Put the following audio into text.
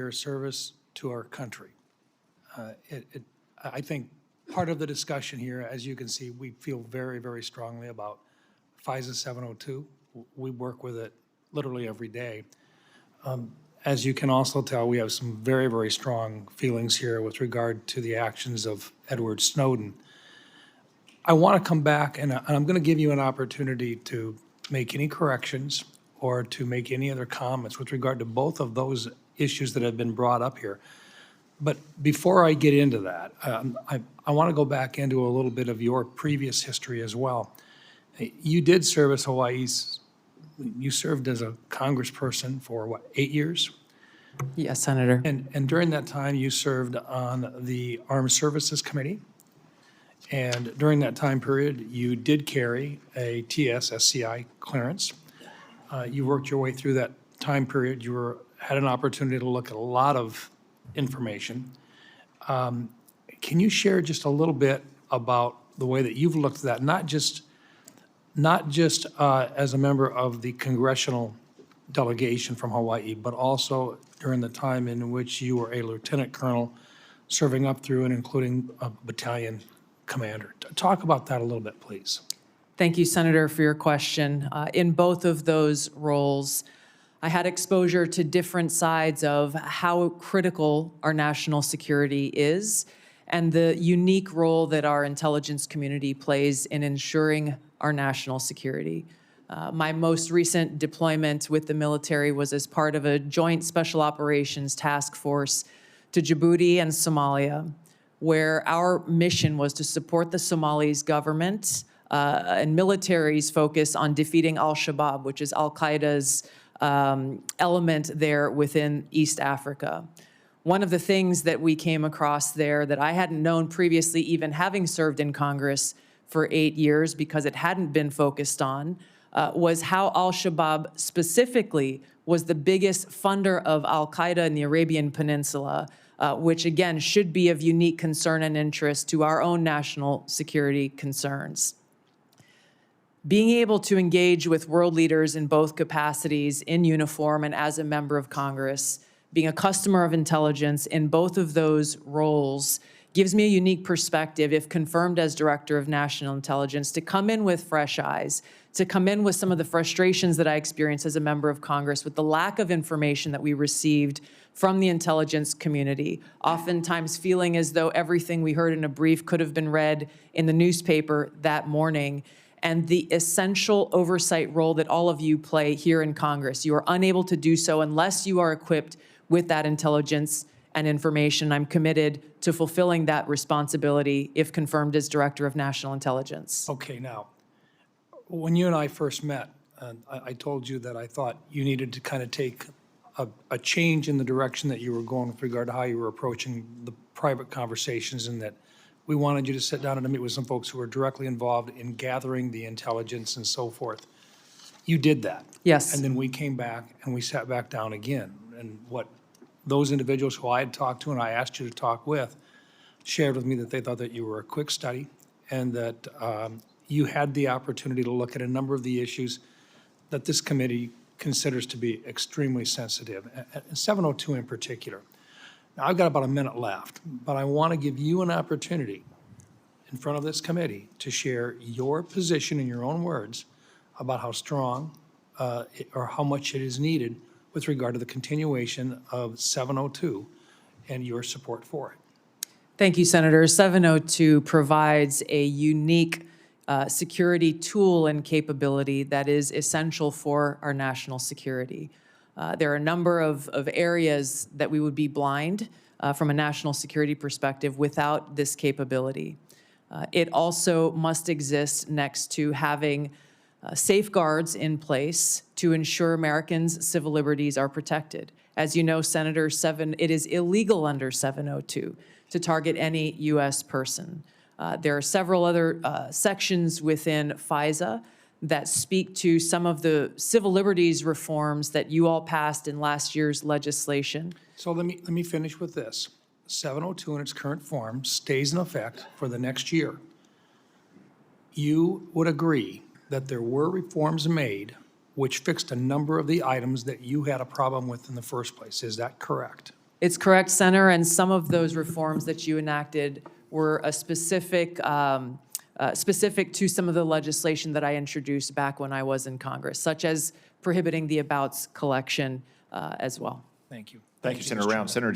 their service to our country. I think part of the discussion here, as you can see, we feel very, very strongly about FISA 702. We work with it literally every day. As you can also tell, we have some very, very strong feelings here with regard to the actions of Edward Snowden. I want to come back, and I'm going to give you an opportunity to make any corrections or to make any other comments with regard to both of those issues that have been brought up here. But before I get into that, I want to go back into a little bit of your previous history as well. You did serve as Hawaii's, you served as a congressperson for, what, 8 years? Yes, Senator. And during that time, you served on the Armed Services Committee. And during that time period, you did carry a TS-SCI clearance. You worked your way through that time period. You had an opportunity to look at a lot of information. Can you share just a little bit about the way that you've looked at that, not just as a member of the congressional delegation from Hawaii, but also during the time in which you were a lieutenant colonel serving up through and including a battalion commander? Talk about that a little bit, please. Thank you, Senator, for your question. In both of those roles, I had exposure to different sides of how critical our national security is and the unique role that our intelligence community plays in ensuring our national security. My most recent deployment with the military was as part of a joint special operations task force to Djibouti and Somalia, where our mission was to support the Somalis government and military's focus on defeating al-Shabaab, which is al-Qaeda's element there within East Africa. One of the things that we came across there that I hadn't known previously, even having served in Congress for 8 years because it hadn't been focused on, was how al-Shabaab specifically was the biggest funder of al-Qaeda in the Arabian Peninsula, which again should be of unique concern and interest to our own national security concerns. Being able to engage with world leaders in both capacities, in uniform and as a member of Congress, being a customer of intelligence in both of those roles gives me a unique perspective, if confirmed as Director of National Intelligence, to come in with fresh eyes, to come in with some of the frustrations that I experienced as a member of Congress with the lack of information that we received from the intelligence community, oftentimes feeling as though everything we heard in a brief could have been read in the newspaper that morning, and the essential oversight role that all of you play here in Congress. You are unable to do so unless you are equipped with that intelligence and information. I'm committed to fulfilling that responsibility if confirmed as Director of National Intelligence. Okay, now, when you and I first met, I told you that I thought you needed to kind of take a change in the direction that you were going with regard to how you were approaching the private conversations, and that we wanted you to sit down and meet with some folks who were directly involved in gathering the intelligence and so forth. You did that. Yes. And then we came back and we sat back down again. And what those individuals who I had talked to and I asked you to talk with shared with me that they thought that you were a quick study and that you had the opportunity to look at a number of the issues that this committee considers to be extremely sensitive, and 702 in particular. Now, I've got about a minute left, but I want to give you an opportunity in front of this committee to share your position in your own words about how strong or how much it is needed with regard to the continuation of 702 and your support for it. Thank you, Senator. 702 provides a unique security tool and capability that is essential for our national security. There are a number of areas that we would be blind from a national security perspective without this capability. It also must exist next to having safeguards in place to ensure Americans' civil liberties are protected. As you know, Senator, it is illegal under 702 to target any U.S. person. There are several other sections within FISA that speak to some of the civil liberties reforms that you all passed in last year's legislation. So let me finish with this. 702 in its current form stays in effect for the next year. You would agree that there were reforms made which fixed a number of the items that you had a problem with in the first place. Is that correct? It's correct, Senator, and some of those reforms that you enacted were a specific to some of the legislation that I introduced back when I was in Congress, such as prohibiting the abouts collection as well. Thank you. Thank you, Senator Round. Senator